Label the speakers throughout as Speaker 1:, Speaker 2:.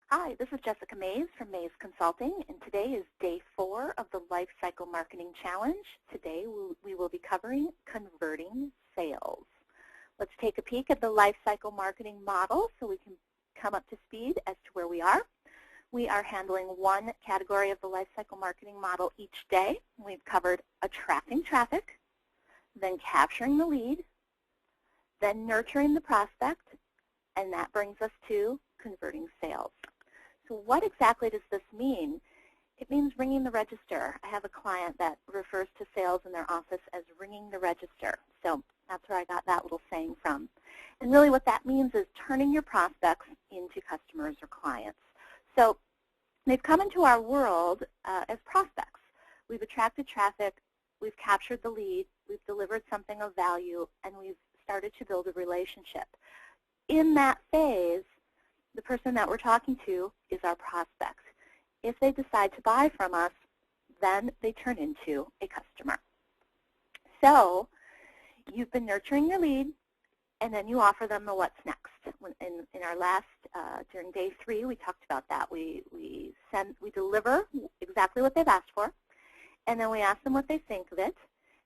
Speaker 1: Hi, this is Jessica Maes from Maes Consulting, and today is day 4 of the Lifecycle Marketing Challenge. Today we will be covering converting sales. Let's take a peek at the Lifecycle Marketing model so we can come up to speed as to where we are. We are handling one category of the Lifecycle Marketing model each day. We've covered attracting traffic, then capturing the lead, then nurturing the prospect, and that brings us to converting sales. So what exactly does this mean? It means ringing the register. I have a client that refers to sales in their office as ringing the register. So that's where I got that little saying from. And really what that means is turning your prospects into customers or clients. So they've come into our world as prospects. We've attracted traffic, we've captured the lead, we've delivered something of value, and we've started to build a relationship. In that phase, the person that we're talking to is our prospect. If they decide to buy from us, then they turn into a customer. So you've been nurturing your lead, and then you offer them the what's next. In our last, during day 3, we talked about that. We deliver exactly what they've asked for, and then we ask them what they think of it,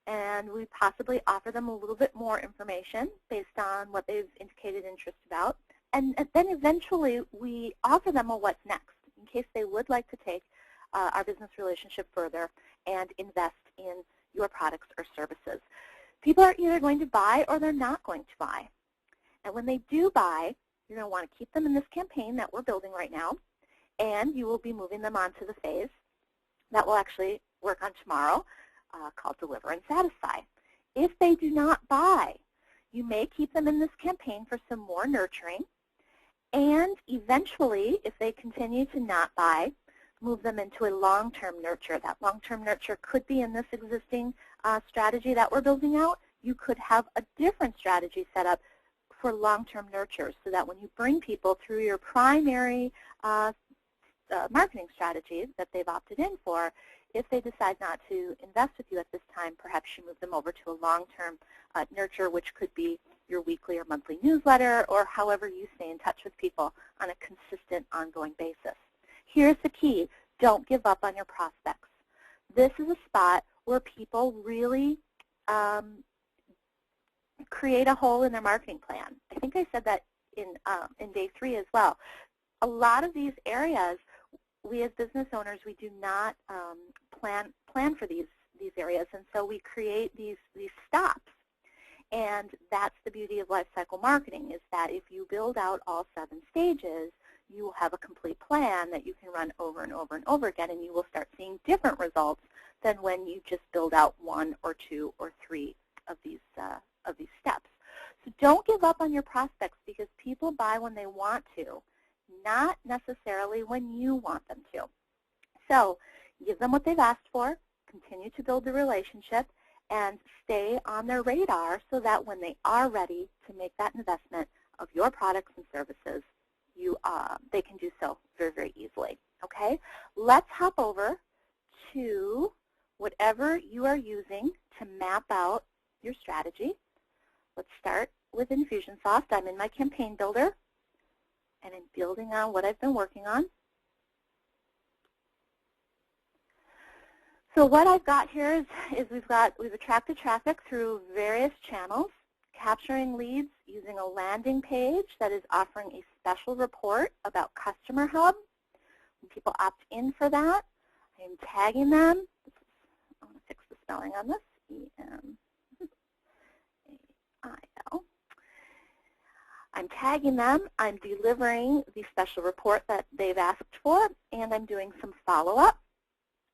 Speaker 1: and we possibly offer them a little bit more information based on what they've indicated interest about. And then eventually we offer them a what's next in case they would like to take our business relationship further and invest in your products or services. People are either going to buy or they're not going to buy. And when they do buy, you're going to want to keep them in this campaign that we're building right now, and you will be moving them on to the phase that we'll actually work on tomorrow called Deliver and Satisfy. If they do not buy, you may keep them in this campaign for some more nurturing, and eventually, if they continue to not buy, move them into a long-term nurture. That long-term nurture could be in this existing strategy that we're building out. You could have a different strategy set up for long-term nurture so that when you bring people through your primary marketing strategies that they've opted in for, if they decide not to invest with you at this time, perhaps you move them over to a long-term nurture, which could be your weekly or monthly newsletter, or however you stay in touch with people on a consistent, ongoing basis. Here's the key. Don't give up on your prospects. This is a spot where people really create a hole in their marketing plan. I think I said that in day 3 as well. A lot of these areas, we as business owners, we do not plan for these areas, and so we create these stops. And that's the beauty of lifecycle marketing, is that if you build out all 7 stages, you will have a complete plan that you can run over and over and over again, and you will start seeing different results than when you just build out 1 or 2 or 3 of these steps. So don't give up on your prospects, because people buy when they want to, not necessarily when you want them to. So give them what they've asked for, continue to build the relationship, and stay on their radar so that when they are ready to make that investment of your products and services, they can do so very, very easily. Okay? Let's hop over to whatever you are using to map out your strategy. Let's start with Infusionsoft. I'm in my campaign builder, and I'm building on what I've been working on. So what I've got here is we've attracted traffic through various channels, capturing leads using a landing page that is offering a special report about Customer Hub. When people opt in for that, I am tagging them. I want to fix the spelling on this. E-M-A-I-L. I'm tagging them, I'm delivering the special report that they've asked for, and I'm doing some follow-up.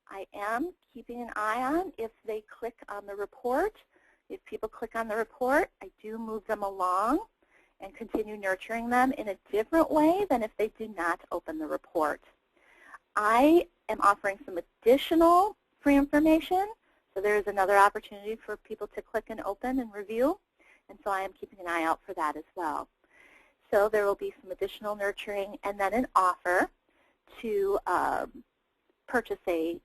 Speaker 1: I am keeping an eye on if they click on the report. If people click on the report, I do move them along and continue nurturing them in a different way than if they do not open the report. I am offering some additional free information, so there is another opportunity for people to click and open and review, and so I am keeping an eye out for that as well. So there will be some additional nurturing and then an offer to purchase a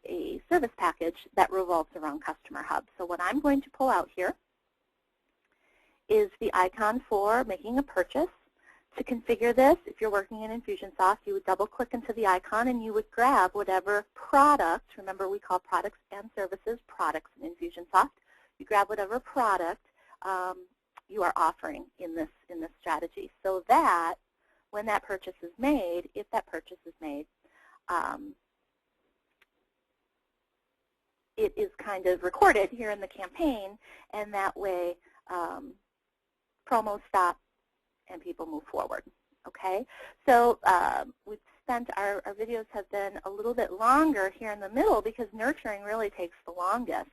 Speaker 1: service package that revolves around Customer Hub. So what I'm going to pull out here is the icon for making a purchase. To configure this, if you're working in Infusionsoft, you would double-click into the icon and you would grab whatever product, remember we call products and services products in Infusionsoft, you grab whatever product you are offering in this strategy, so that when that purchase is made, if that purchase is made, it is kind of recorded here in the campaign, and that way promos stop and people move forward. Okay, so we've spent our videos have been a little bit longer here in the middle because nurturing really takes the longest.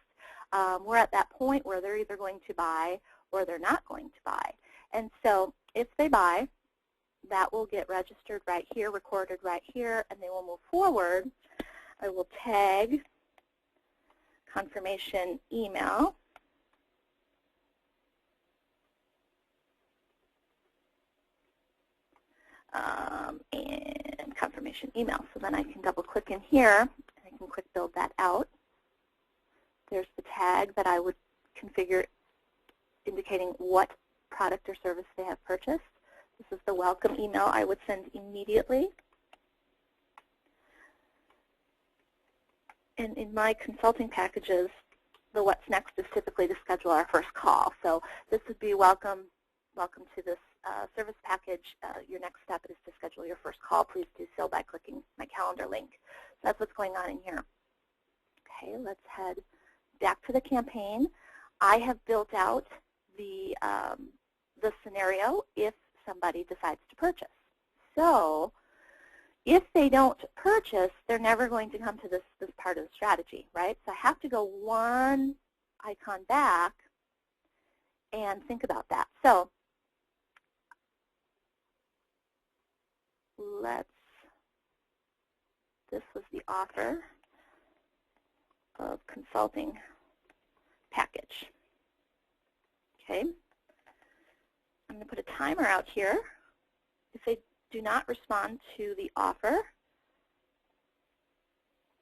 Speaker 1: We're at that point where they're either going to buy or they're not going to buy. And so if they buy, that will get registered right here, recorded right here, and they will move forward. I will tag confirmation email. And confirmation email. So then I can double click in here and I can quick build that out. There's the tag that I would configure indicating what product or service they have purchased. This is the welcome email I would send immediately. And in my consulting packages, the what's next is typically to schedule our first call. So this would be welcome to this service package. Your next step is to schedule your first call. Please do so by clicking my calendar link. So that's what's going on in here. Okay, let's head back to the campaign. I have built out the scenario if somebody decides to purchase. So if they don't purchase, they're never going to come to this part of the strategy, right? So I have to go one icon back and think about that. So this was the offer of consulting package. Okay, I'm going to put a timer out here. If they do not respond to the offer,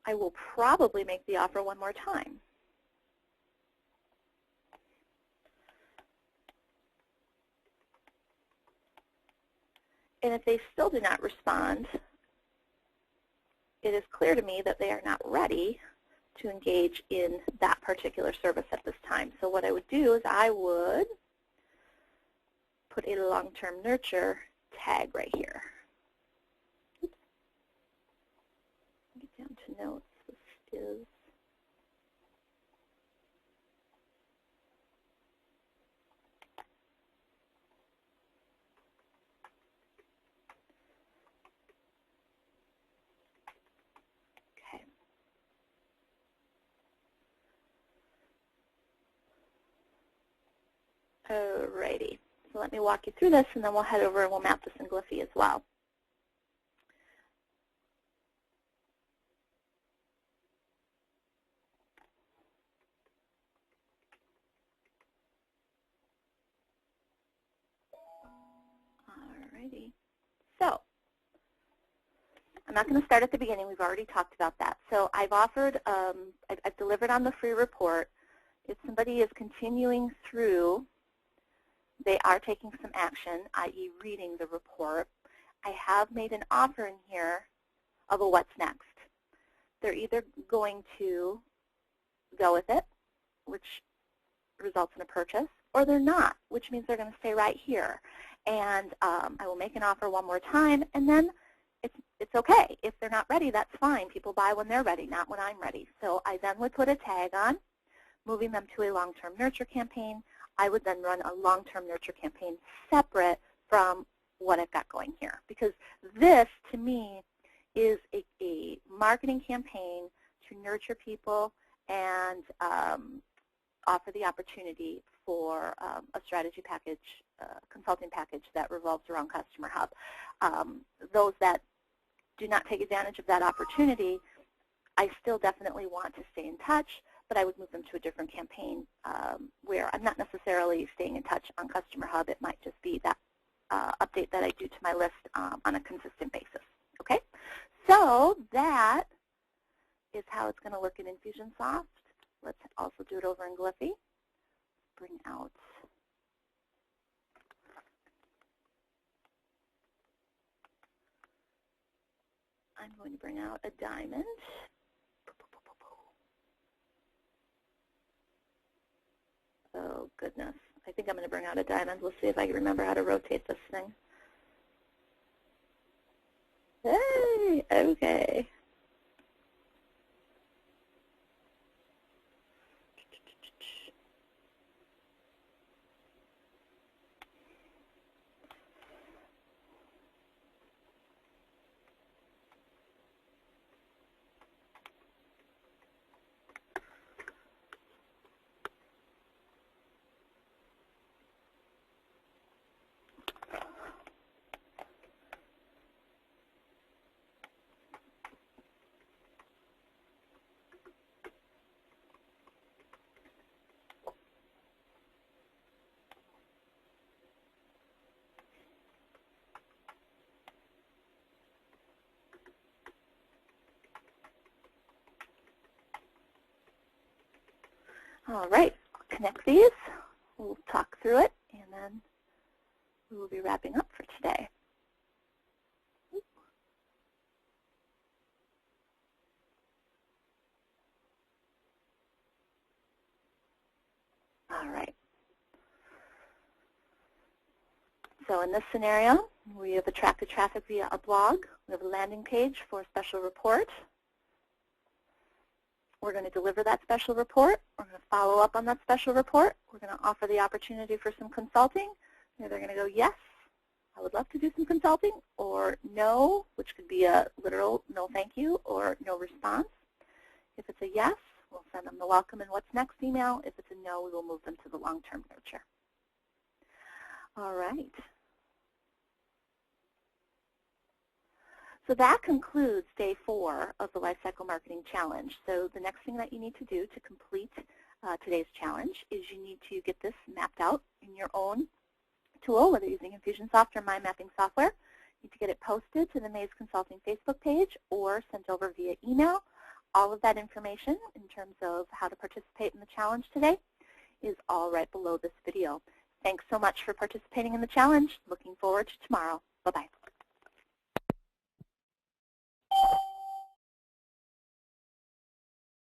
Speaker 1: I will probably make the offer one more time. And if they still do not respond, it is clear to me that they are not ready to engage in that particular service at this time. So what I would do is I would put a long-term nurture tag right here. Oops. Get down to notes. This is alrighty. So let me walk you through this, and then we'll head over and we'll map this in Glyphy as well. Alrighty. So I'm not going to start at the beginning. We've already talked about that. So I've offered, I've delivered on the free report. If somebody is continuing through, they are taking some action, i.e. reading the report. I have made an offer in here of a what's next. They're either going to go with it, which results in a purchase, or they're not, which means they're going to stay right here. And I will make an offer one more time, and then it's okay. If they're not ready, that's fine. People buy when they're ready, not when I'm ready. So I then would put a tag on, moving them to a long-term nurture campaign. I would then run a long-term nurture campaign separate from what I've got going here. Because this, to me, is a marketing campaign to nurture people and offer the opportunity for a strategy package, consulting package that revolves around Customer Hub. Those that do not take advantage of that opportunity, I still definitely want to stay in touch, but I would move them to a different campaign where I'm not necessarily staying in touch on Customer Hub. It might just be that update that I do to my list on a consistent basis. Okay, so that is how it's going to look in Infusionsoft. Let's also do it over in Glyphy. Bring out I'm going to bring out a diamond. Oh, goodness. I think I'm going to bring out a diamond. Let's see if I can remember how to rotate this thing. Hey, okay. All right, I'll connect these. We'll talk through it, and then we will be wrapping up for today. All right. So in this scenario, we have attracted traffic via a blog. We have a landing page for a special report. We're going to deliver that special report. We're going to follow up on that special report. We're going to offer the opportunity for some consulting. They're going to go, yes, I would love to do some consulting, or no, which could be a literal no thank you or no response. If it's a yes, we'll send them the welcome and what's next email. If it's a no, we will move them to the long-term nurture. All right. So that concludes day 4 of the Lifecycle Marketing Challenge. So the next thing that you need to do to complete today's challenge is you need to get this mapped out in your own tool, whether using Infusionsoft or mind mapping software. You need to get it posted to the Maes Consulting Facebook page or sent over via email. All of that information in terms of how to participate in the challenge today is all right below this video. Thanks so much for participating in the challenge. Looking forward to tomorrow. Bye-bye.